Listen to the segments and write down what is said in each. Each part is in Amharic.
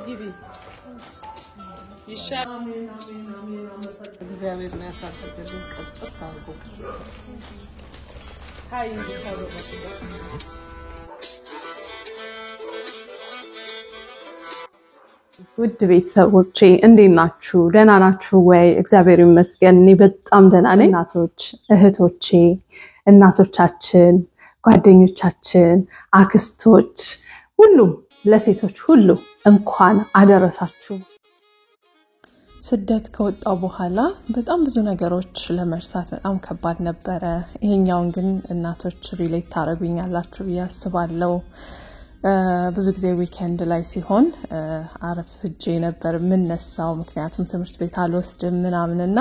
ግቢ ይሻል አሜን አሜን አሜን አመሰግናለሁ እግዚአብሔር ነው ያሳደገልን ቀጥታ አርጎ ሃይ እንዲታወቀ ውድ ቤተሰቦቼ እንዴት ናችሁ ደህና ናችሁ ወይ እግዚአብሔር ይመስገን እኔ በጣም ደህና ነኝ እናቶች እህቶቼ እናቶቻችን ጓደኞቻችን አክስቶች ሁሉም ለሴቶች ሁሉ እንኳን አደረሳችሁ ስደት ከወጣው በኋላ በጣም ብዙ ነገሮች ለመርሳት በጣም ከባድ ነበር ይሄኛውን ግን እናቶች ሪሌት ታረጉኛላችሁ ያስባለው ብዙ ጊዜ ዊኬንድ ላይ ሲሆን አረፍጄ ነበር ምንነሳው ምክንያቱም ትምህርት ቤት አልወስድም ምናምንና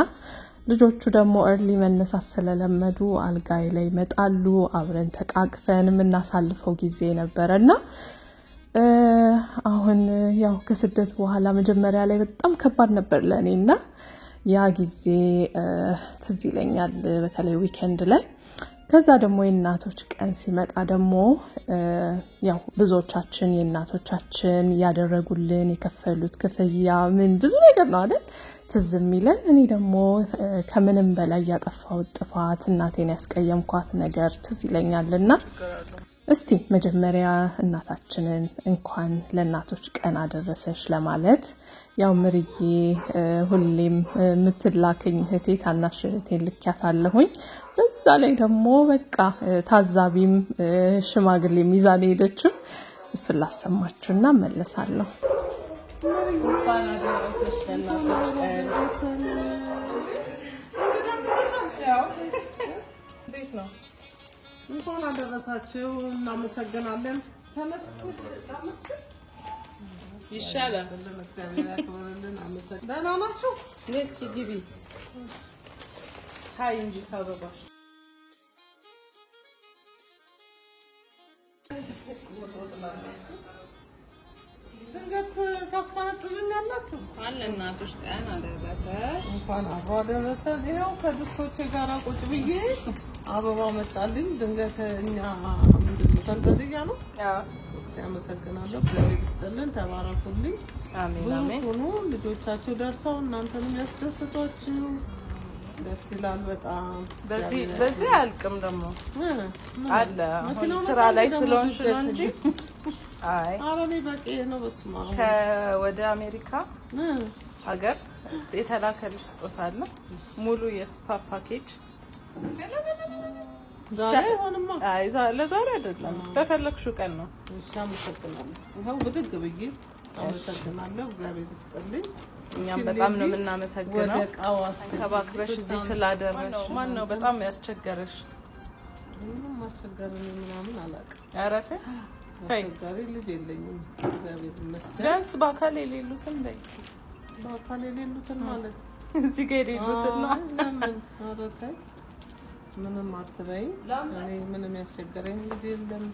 ልጆቹ ደግሞ early መነሳት ስለለመዱ አልጋይ ላይ መጣሉ አብረን ተቃቅፈን ምናሳልፈው ጊዜ ነበርና አሁን ያው ከስደት በኋላ መጀመሪያ ላይ በጣም ከባድ ነበር ለኔና ያ ጊዜ ትዝ ይለኛል በተለይ ዊኬንድ ላይ ከዛ ደግሞ የእናቶች ቀን ሲመጣ ደግሞ ያው ብዙዎቻችን የእናቶቻችን ያደረጉልን የከፈሉት ክፍያ ምን ብዙ ነገር ነው አይደል ትዝም ይለን እኔ ደግሞ ከምንም በላይ ያጠፋው ጥፋት እናቴን ያስቀየምኳት ነገር ትዝ ይለኛልና እስቲ መጀመሪያ እናታችንን እንኳን ለእናቶች ቀን አደረሰሽ ለማለት ያው ምርዬ ሁሌም ምትላከኝ እህቴ ታናሽ እህቴ ልክያታለሁኝ በዛ ላይ ደግሞ በቃ ታዛቢም ሽማግሌም ይዛኔ ሄደችው እሱን ላሰማችሁና መለሳለሁ እንኳን አደረሰሽ ለእናቶች ቀን ቤት ነው እንኳን አደረሳችሁ እናመሰግናለን ተመስኩ ተመስኩ ይሻላል ለምሳሌ ያከብረልን አመሰግናለሁ ደህና ናችሁ እስኪ ግቢ ሃይ እንጂ ታበባሽ ድንገት ታስፈነጥሉኛላችሁ አለ እናቶች ቀን አደረሰሽ እንኳን አብሮ አደረሰ ይሄው ከድስቶቼ ጋር ቁጭ ብዬ አበባ መጣልኝ ድንገት እኛ ምንድነው ፈንጠዝያ ነው ሲያመሰግናለሁ እግዚአብሔር ይስጥልን ተባረኩልኝ አሜን አሜን ሁሉ ልጆቻችሁ ደርሰው እናንተንም ያስደስቷችሁ ደስ ይላል በጣም በዚህ አልቅም ደግሞ አለ ስራ ላይ ስለሆንሽ ነው እንጂ አይ አረኔ በቂ ነው በስማ ከወደ አሜሪካ ሀገር የተላከልሽ ስጦታ አለ ሙሉ የስፓ ፓኬጅ ዛሬ ሆነማ አይ ለዛሬ አይደለም ተፈለክሽው ቀን ነው አመሰግናለሁ ይሄው ብድግ ብዬ አመሰግናለሁ እግዚአብሔር ይስጥልኝ እኛም በጣም ነው ምናመሰግነው ተባክረሽ እዚህ ስላደረሽ ማን ነው በጣም ያስቸገረሽ ምንም ማስቸገረኝ ምናምን አላውቅም አረፈ ታይጋሪ ልጅ የለኝም እግዚአብሔር ይመስገን ዳንስ ባካል የሌሉትን ባካል የሌሉትን ማለት እዚህ ጋር የሌሉትን ነው አረፈ ምንም አትበይ እኔ ምንም ያስቸገረኝ ልጅ የለም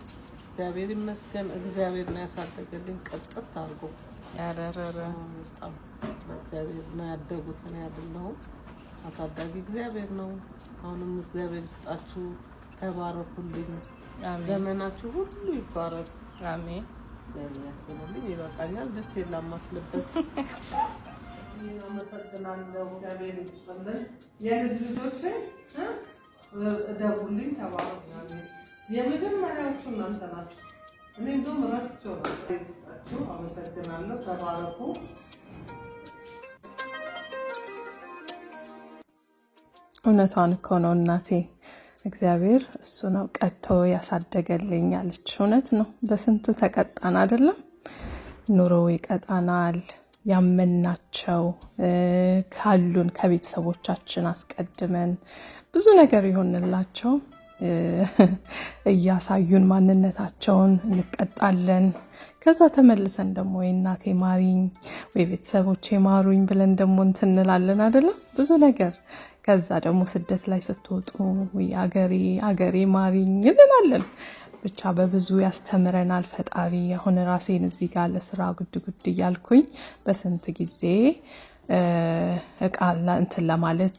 እግዚአብሔር ይመስገን እግዚአብሔር ነው ያሳደገልኝ ቀጥታ አርጎ ያረረረ በጣም እግዚአብሔር ነው ያደጉት ነው ያደለው አሳዳጊ እግዚአብሔር ነው አሁንም እግዚአብሔር ይስጣችሁ ተባረኩልኝ ዘመናችሁ ሁሉ ይባረክ አሜን እግዚአብሔር ይባርካኛል ደስ ይላማስለበት አመሰግናለሁ እግዚአብሔር ይስጥልን የልጅ ልጆቼ ደጉልኝ ተባረኩልኝ የመጀመሪያዎቹ እናንተ ናችሁ እኔ እንደውም ረስቼው ይስጣችሁ አመሰግናለሁ ተባረኩ እውነቷን እኮ ነው እናቴ እግዚአብሔር እሱ ነው ቀጥቶ ያሳደገልኝ አለች እውነት ነው በስንቱ ተቀጣን አይደለም ኑሮ ይቀጣናል ያመናቸው ካሉን ከቤተሰቦቻችን አስቀድመን ብዙ ነገር ይሆንላቸው እያሳዩን ማንነታቸውን እንቀጣለን ከዛ ተመልሰን ደግሞ የእናቴ ማሪኝ ወይ ቤተሰቦቼ ማሩኝ ብለን ደግሞ እንትንላለን አይደለም ብዙ ነገር ከዛ ደግሞ ስደት ላይ ስትወጡ ወይ አገሬ ማሪኝ እንላለን ብቻ በብዙ ያስተምረናል ፈጣሪ አሁን ራሴን እዚህ ጋር ለስራ ጉድ ይያልኩኝ በስንት ጊዜ እቃላ እንትን ለማለት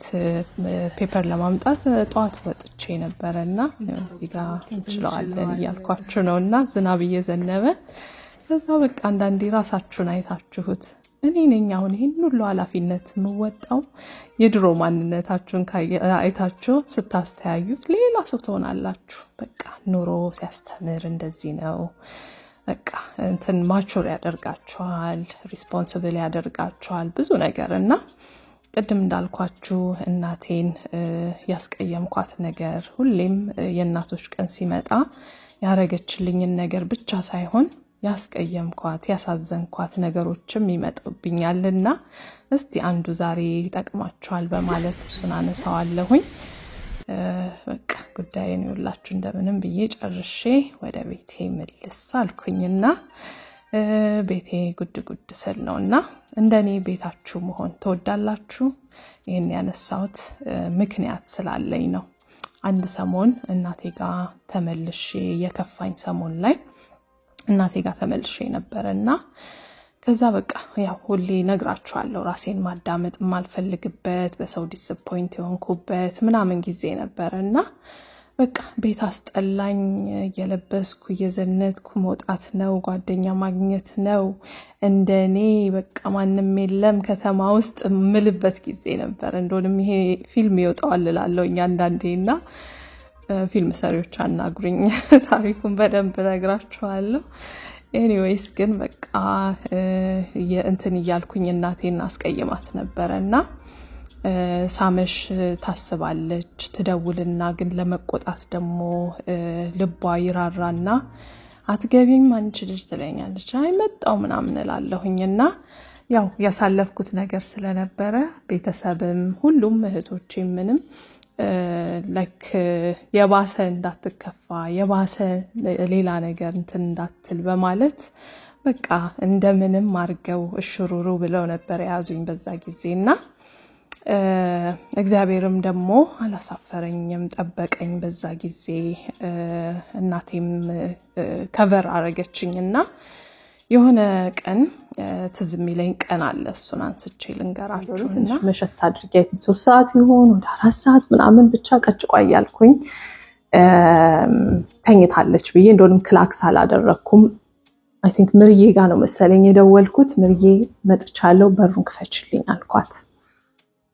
ፔፐር ለማምጣት ጧት ወጥቼ ነበርና እዚህ ጋር እንችላለን ያልኳችሁ ነውና ዝናብ እየዘነበ ከዛ በቃ አንዳንዴ ራሳችሁን አይታችሁት እኔ ነኝ አሁን ይሄን ሁሉ ኃላፊነት የምወጣው የድሮ ማንነታችሁን አይታችሁ ስታስተያዩት ሌላ ሰው ትሆናላችሁ በቃ ኑሮ ሲያስተምር እንደዚህ ነው በቃ እንትን ማቹር ያደርጋችኋል ሪስፖንሲብል ያደርጋችኋል ብዙ ነገርና ቀደም እንዳልኳችሁ እናቴን ያስቀየምኳት ነገር ሁሌም የእናቶች ቀን ሲመጣ ያረገችልኝ ነገር ብቻ ሳይሆን ያስቀየምኳት ያሳዘንኳት ነገሮችም ይመጡብኛልና እስቲ አንዱ ዛሬ ይጠቅማችኋል በማለት እሱን አነሳዋለሁኝ በቃ ጉዳዬን ይውላችሁ እንደምንም ብዬ ጨርሼ ወደ ቤቴ መልስ አልኩኝና ቤቴ ጉድ ስል ነውና እንደኔ ቤታችሁ መሆን ተወዳላችሁ ይሄን ያነሳውት ምክንያት ስላለኝ ነው አንድ ሰሞን እናቴ ጋር ተመልሼ የከፋኝ ሰሞን ላይ እናቴ ጋር ተመልሼ ነበርና ከዛ በቃ ያው ሁሌ ነግራችኋለሁ ራሴን ማዳመጥ ማልፈልግበት በሰው ዲስአፖይንት የሆንኩበት ምናምን ጊዜ ነበርና በቃ ቤት አስጠላኝ የለበስኩ የዘነትኩ መውጣት ነው ጓደኛ ማግኘት ነው እንደኔ በቃ ማንንም የለም ከተማ ውስጥ ምልበት ጊዜ ነበር እንደውም ይሄ ፊልም ይወጣዋል እላለሁኝ አንዳንዴና ፊልም ሰሪዎች አናግሩኝ ታሪኩን በደንብ ነግራችኋለሁ ኤኒዌይስ ግን በቃ የእንትን ይያልኩኝ እናቴን አስቀየማት ነበርና ሳመሽ ታስባለች ትደውልና ግን ለመቆጣት ደሞ ልቧ ይራራና አትገቢም አንቺ ልጅ ትለኛለች አይመጣው ምናምን እላለሁኝና ያው ያሳለፍኩት ነገር ስለነበረ ቤተሰብም ሁሉም እህቶቼም ምንም ላይክ የባሰ እንዳትከፋ የባሰ ሌላ ነገር እንትን እንዳትል በማለት በቃ እንደምንም አርገው እሽሩሩ ብለው ነበር ያዙኝ በዛ ጊዜና እግዚአብሔርም ደሞ አላሳፈረኝም ጠበቀኝ በዛ ጊዜ እናቴም ከቨር አረገችኝና የሆነ ቀን ትዝሚለኝ ቀን አለ እሱን አንስቼ ልንገራችሁና መሸት አድርጌት 3 ሰዓት ይሆን ወደ 4 ሰዓት ምናምን ብቻ ቀጭቋ ያልኩኝ ተኝታለች ብዬ እንደውም ክላክስ አላደረኩም አይ ቲንክ ምርዬ ጋር ነው መሰለኝ የደወልኩት ምርዬ መጥቻለሁ በሩን ክፈችልኝ አልኳት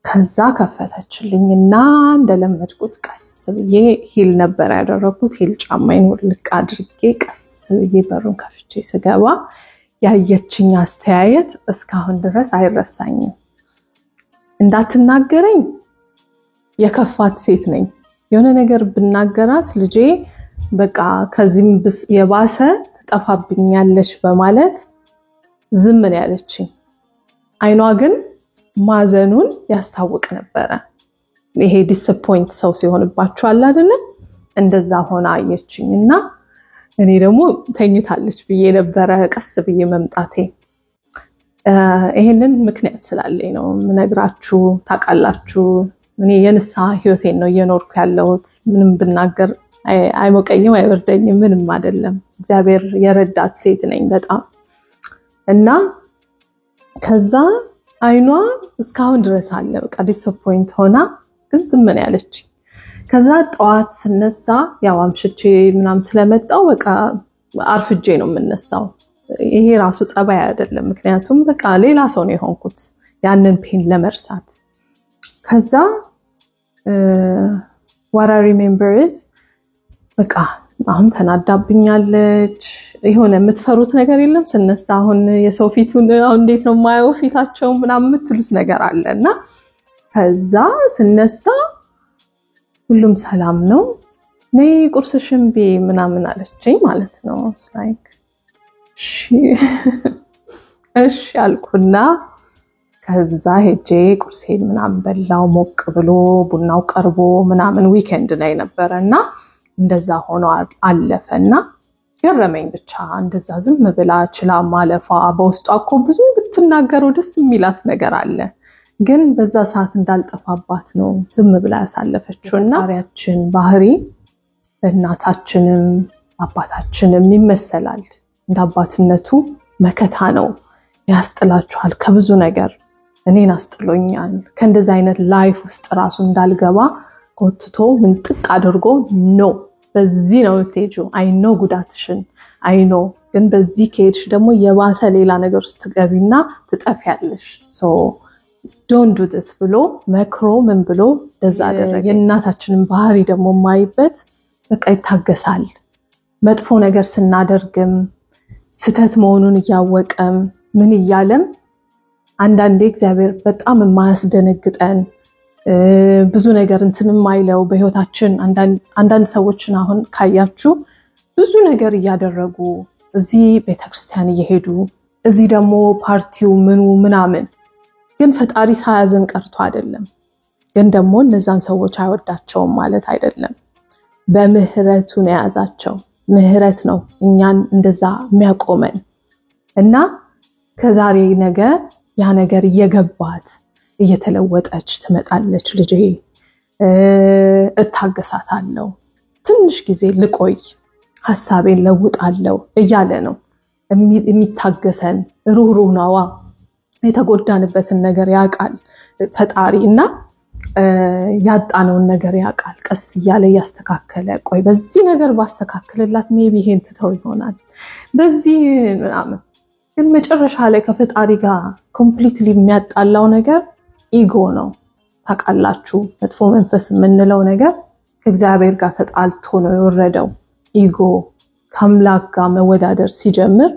ከዛ ከፈተችልኝና እንደለመድኩት ቀስ ብዬ ሂል ነበር ያደረኩት ሂል ጫማዬን ወልቅ አድርጌ ቀስ ብዬ በሩን ከፍቼ ስገባ ያየችኝ አስተያየት እስካሁን ድረስ አይረሳኝም እንዳትናገረኝ የከፋት ሴት ነኝ የሆነ ነገር ብናገራት ልጄ በቃ ከዚህም የባሰ ትጠፋብኛለች በማለት ዝም ነው ያለችኝ አይኗ ግን ማዘኑን ያስታውቅ ነበር ይሄ ዲስአፖይንት ሰው ሲሆንባችሁ አይደለ እንደዛ ሆነ አየችኝና እኔ ደግሞ ተኝታለች ብዬ ነበር ቀስ ብዬ መምጣቴ ይሄንን ምክንያት ስላለኝ ነው ምነግራችሁ ታቃላችሁ እኔ የንሳ ህይወቴን ነው እየኖርኩ ያለሁት ምንም ብናገር አይሞቀኝም አይወርደኝም ምንም አይደለም እግዚአብሔር የረዳት ሴት ነኝ በጣም እና ከዛ አይኗ እስካሁን ድረስ አለ በቃ ዲስአፖይንት ሆና ግን ዝም ነው ያለች ከዛ ጧት ስነሳ ያው አምሽቼ ምናም ስለመጣው በቃ አርፍጄ ነው የምነሳው ይሄ ራሱ ጸባይ አይደለም ምክንያቱም በቃ ሌላ ሰው ነው የሆንኩት ያንን ፔን ለመርሳት ከዛ what I remember is በቃ አሁን ተናዳብኛለች ይሆነ የምትፈሩት ነገር የለም ስነሳ አሁን የሰው ፊቱን አሁን እንዴት ነው ማየው ፊታቸው ምናምን የምትሉት ነገር አለና ከዛ ስነሳ ሁሉም ሰላም ነው ነይ ቁርስሽን ቢ ምናምን አለችኝ ማለት ነው ላይክ እሺ አልኩና ከዛ ሄጄ ቁርሴን ምናምን በላው ሞቅ ብሎ ቡናው ቀርቦ ምናምን ዊኬንድ ላይ ነበርና እንደዛ ሆኖ አለፈና ገረመኝ ብቻ እንደዛ ዝም ብላ ችላ ማለፋ በውስጧ እኮ ብዙ ብትናገረው ደስ የሚላት ነገር አለ ግን በዛ ሰዓት እንዳልጠፋባት ነው ዝም ብላ ያሳለፈችውና አሪያችን ባህሪ እናታችንም አባታችንም ይመሰላል እንዳባትነቱ መከታ ነው ያስጥላችኋል ከብዙ ነገር እኔን አስጥሎኛል ከእንደዛ አይነት ላይፍ ውስጥ ራሱ እንዳልገባ ቆጥቶ ምን ጥቅ አድርጎ ነው በዚህ ነው ተጁ አይ ኖ ጉዳትሽን አይ ኖ ግን በዚህ ከሄድሽ ደግሞ የባሰ ሌላ ነገር ውስጥ ትገቢና ትጠፊያለሽ ሶ ዶንት ዱ ዲስ ብሎ መክሮ ምን ብሎ ደዛ አደረገ የእናታችንን ባህሪ ደግሞ ማይበት በቃ ይታገሳል መጥፎ ነገር ስናደርግም ስተት መሆኑን ያወቀም ምን ይያለም አንዳንዴ እግዚአብሔር በጣም የማያስደነግጠን ብዙ ነገር እንትንም ማይለው በህይወታችን አንዳንድ ሰዎችን አሁን ካያችሁ ብዙ ነገር ያደረጉ እዚህ ቤተክርስቲያን እየሄዱ እዚህ ደግሞ ፓርቲው ምኑ ምናምን ግን ፈጣሪ ሳያዘን ቀርቶ አይደለም ግን ደግሞ እነዛን ሰዎች አይወዳቸውም ማለት አይደለም በምህረቱ ነው ያዛቸው ምህረት ነው እኛን እንደዛ የሚያቆመን እና ከዛሬ ነገ ያ ነገር እየገባት እየተለወጠች ትመጣለች ልጄ እታገሳታለሁ ትንሽ ጊዜ ልቆይ ሐሳቤን ለውጣለሁ እያለ ነው የሚታገሰን ሩህሩህ ነው የተጎዳንበትን ነገር ያቃል ፈጣሪና ያጣነውን ነገር ያቃል ቀስ እያለ ያስተካከለ ቆይ በዚህ ነገር ባስተካክልላት ሜቢ ይሄን ትተው ይሆናል በዚህ ምናምን ግን መጨረሻ ላይ ከፈጣሪ ጋር ኮምፕሊትሊ የሚያጣላው ነገር ኢጎ ነው ታቃላችሁ መጥፎ መንፈስ የምንለው ነገር ከእግዚአብሔር ጋር ተጣልቶ ነው የወረደው ኢጎ ከአምላክ ጋር መወዳደር ሲጀምር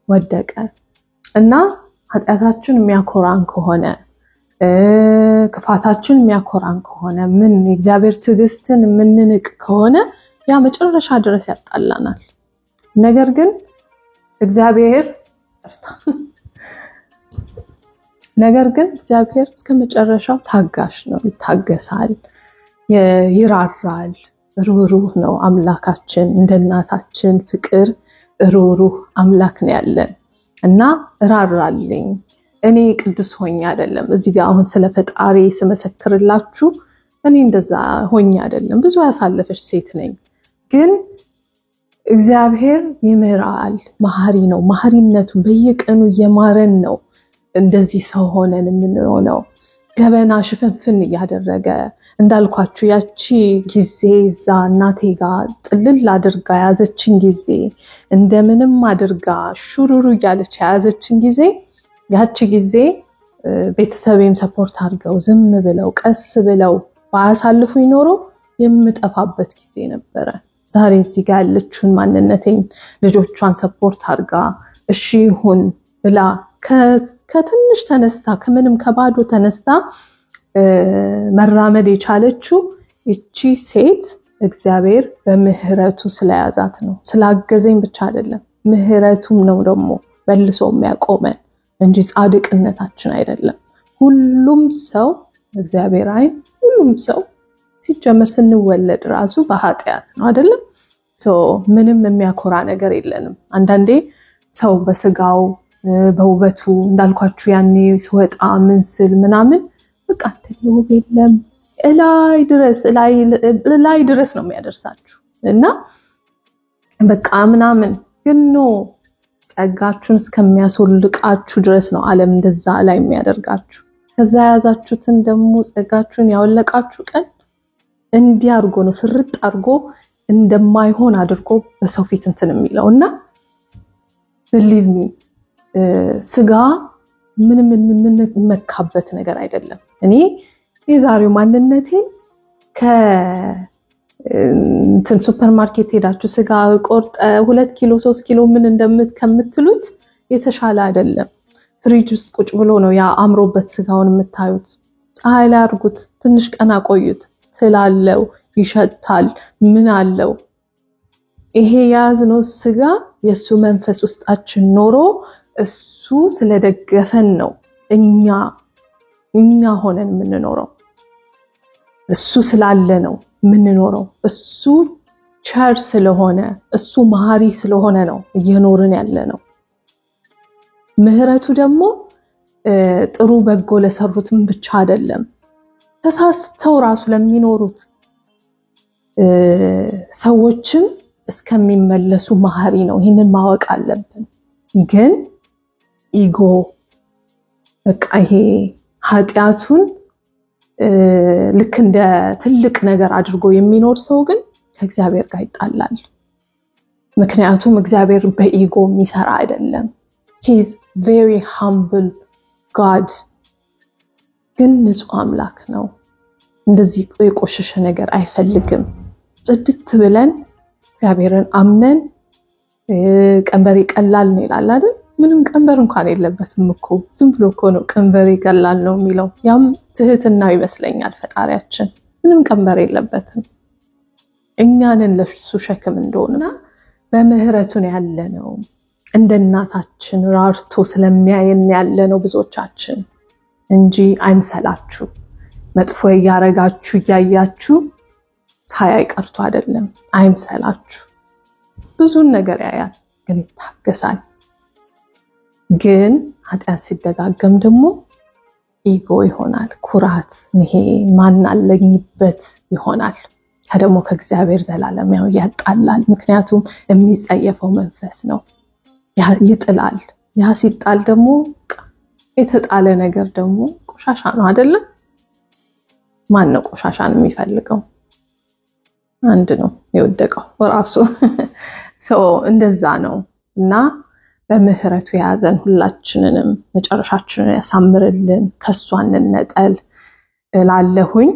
ወደቀ እና ኃጢአታችን የሚያኮራን ከሆነ ክፋታችን የሚያኮራን ከሆነ ምን እግዚአብሔር ትዕግስትን ምንንቅ ከሆነ ያ መጨረሻ ድረስ ያጣላናል ነገር ግን እግዚአብሔር እስከ መጨረሻው ታጋሽ ነው ይታገሳል ይራራል ሩህሩህ ነው አምላካችን እንደ እናታችን ፍቅር ሩህሩህ አምላክ ነው ያለን እና ራራልኝ እኔ ቅዱስ ሆኜ አይደለም እዚህ ጋር አሁን ስለ ፈጣሪ ስመሰክርላችሁ እኔ እንደዛ ሆኜ አይደለም ብዙ ያሳለፈች ሴት ነኝ ግን እግዚአብሔር ይምራል መሐሪ ነው መሐሪነቱ በየቀኑ የማረን ነው እንደዚህ ሰው ሆነን የምንሆነው ገበና ሽፍንፍን ያደረገ እንዳልኳችሁ ያቺ ጊዜ ዛ እናቴ ጋር ጥልል አድርጋ ያዘችን ጊዜ እንደምንም አድርጋ ሹሩሩ ያለች ያዘችን ጊዜ ያቺ ጊዜ ቤተሰቤም ሰፖርት አድርገው ዝም ብለው ቀስ ብለው ባያሳልፉ ይኖሩ የምጠፋበት ጊዜ ነበረ ዛሬ እዚህ ጋር ያለችውን ማንነቴን ልጆቿን ሰፖርት አድርጋ እሺ ይሁን ብላ ከትንሽ ተነስታ ከምንም ከባዶ ተነስታ መራመድ የቻለችው እቺ ሴት እግዚአብሔር በምህረቱ ስለያዛት ነው ስላገዘኝ ብቻ አይደለም ምህረቱም ነው ደግሞ በልሶ የሚያቆመን እንጂ ጻድቅነታችን አይደለም ሁሉም ሰው እግዚአብሔር አይን ሁሉም ሰው ሲጀመር ስንወለድ ራሱ በኃጢአት ነው አይደለም ምንም የሚያኮራ ነገር የለንም አንዳንዴ ሰው በስጋው በውበቱ እንዳልኳችሁ ያኔ ሲወጣ ምንስል ምናምን በቃ ተለው የለም ላይ ድረስ ነው የሚያደርሳችሁ እና በቃ ምናምን ግን ነው ጸጋችሁን እስከሚያስወልቃችሁ ድረስ ነው ዓለም እንደዛ ላይ የሚያደርጋችሁ ከዛ ያዛችሁትን ደግሞ ጸጋችሁን ያወለቃችሁ ቀን እንዲያርጎ ነው ፍርጥ አርጎ እንደማይሆን አድርጎ በሰው ፊት እንትን የሚለውና believe me ስጋ ምንም መካበት ነገር አይደለም እኔ የዛሬው ማንነቴ እንትን ሱፐርማርኬት ሄዳችሁ ስጋ ቆርጠ 2 ኪሎ 3 ኪሎ ምን እንደምትከምትሉት የተሻለ አይደለም ፍሪጅ ውስጥ ቁጭ ብሎ ነው ያ አምሮበት ስጋውን የምታዩት ፀሐይ ላይ አርጉት ትንሽ ቀን አቆዩት ትላለው ይሸታል ምን አለው ይሄ ያዝነው ስጋ የሱ መንፈስ ውስጣችን ኖሮ እሱ ስለደገፈን ነው እኛ ሆነን የምንኖረው እሱ ስላለ ነው የምንኖረው እሱ ቸር ስለሆነ እሱ መሐሪ ስለሆነ ነው እየኖርን ያለ ነው ምህረቱ ደግሞ ጥሩ በጎ ለሰሩትም ብቻ አይደለም ተሳስተው ራሱ ለሚኖሩት ሰዎችም እስከሚመለሱ መሐሪ ነው ይሄንን ማወቅ አለብን ግን ኢጎ በቃ ይሄ ኃጢያቱን ልክ እንደ ትልቅ ነገር አድርጎ የሚኖር ሰው ግን ከእግዚአብሔር ጋር ይጣላል ምክንያቱም እግዚአብሔር በኢጎ የሚሰራ አይደለም he is very humble God ግን ንጹህ አምላክ ነው እንደዚህ የቆሸሸ ነገር አይፈልግም ጽድት ብለን እግዚአብሔርን አምነን ቀንበሬ ቀላል ነው ይላል አይደል ምንም ቀንበር እንኳን የለበትም እኮ ዝም ብሎ እኮ ነው ቀንበሬ ቀላል ነው የሚለው ያም ትህትናው ይመስለኛል ፈጣሪያችን ምንም ቀንበር የለበትም እኛንን ለሱ ሸክም እንደሆነና በምህረቱ ነው ያለነው እንደ እናታችን ራርቶ ስለሚያየን ያለነው ብዙዎቻችን እንጂ አይምሰላችሁ መጥፎ ያያረጋችሁ ያያችሁ ሳያይ ቀርቶ አይደለም አይምሰላችሁ ብዙ ነገር ያያል ግን ይታገሳል ግን ኃጢአት ሲደጋገም ደግሞ ኢጎ ይሆናል ኩራት ይሄ ማናለኝበት ይሆናል ደግሞ ከእግዚአብሔር ዘላለም ያው ያጣላል ምክንያቱም የሚጸየፈው መንፈስ ነው ይጥላል ያ ሲጣል ደግሞ የተጣለ ነገር ደግሞ ቆሻሻ ነው አይደለ ማን ነው ቆሻሻን የሚፈልገው አንድ ነው የወደቀው ራሱ እንደዛ ነው እና በምህረቱ ያዘን ሁላችንንም መጨረሻችንን ያሳምርልን ከሷ እንነጠል ላለሁኝ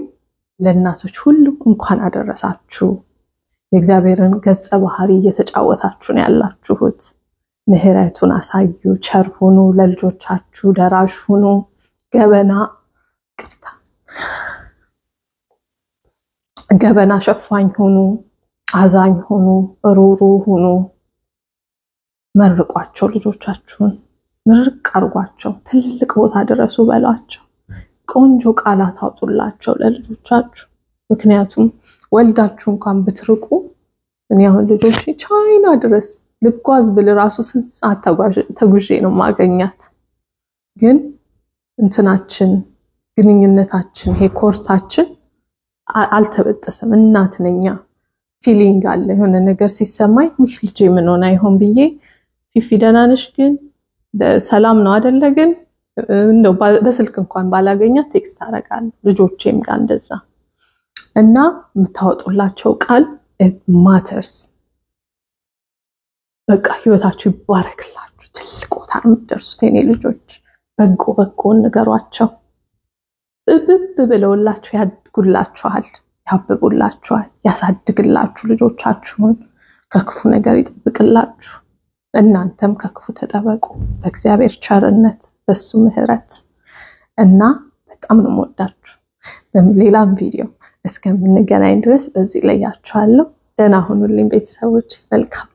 ለእናቶች ሁሉ እንኳን አደረሳችሁ የእግዚአብሔርን ገጸ ባህሪ እየተጫወታችሁ ነው ያላችሁት ምህረቱን አሳዩ ቸር ሁኑ ለልጆቻችሁ ደራሽ ሁኑ ገበና ሸፋኝ ሁኑ አዛኝ ሁኑ ሩሩ ሁኑ መርቋቸው ልጆቻችሁን ምርቅ አርጓቸው ትልቅ ቦታ ድረሱ በሏቸው ቆንጆ ቃላት አውጡላቸው ለልጆቻችሁ ምክንያቱም ወልዳችሁ እንኳን ብትርቁ እኔ አሁን ልጆች ቻይና ድረስ ልጓዝ ብል ራሱ ሰዓት ተጉዤ ነው ማገኛት ግን እንትናችን ግንኙነታችን ይሄ ኮርታችን አልተበጠሰም እናት ነኛ ፊሊንግ አለ የሆነ ነገር ሲሰማኝ ልጄ ምን ሆነ አይሆን ብዬ ፊፊ ደህና ነሽ ግን ሰላም ነው አይደለ ግን እንደው በስልክ እንኳን ባላገኛት ቴክስት አረጋለሁ ልጆቼም ጋር እንደዛ እና የምታወጡላቸው ቃል ማተርስ በቃ ህይወታችሁ ይባረክላችሁ ትልቅ ቦታ የምትደርሱት የኔ ልጆች በጎ ንገሯቸው እብብ ብለውላችሁ ያድጉላችኋል ያብቡላችኋል ያሳድግላችሁ ልጆቻችሁን ከክፉ ነገር ይጠብቅላችሁ እናንተም ከክፉ ተጠበቁ በእግዚአብሔር ቸርነት በሱ ምህረት እና በጣም ነው የምወዳችሁ በሌላም ቪዲዮ እስከምንገናኝ ድረስ በዚህ ላይ ያቻለሁ ደህና ሁኑልኝ ቤተሰቦች መልካም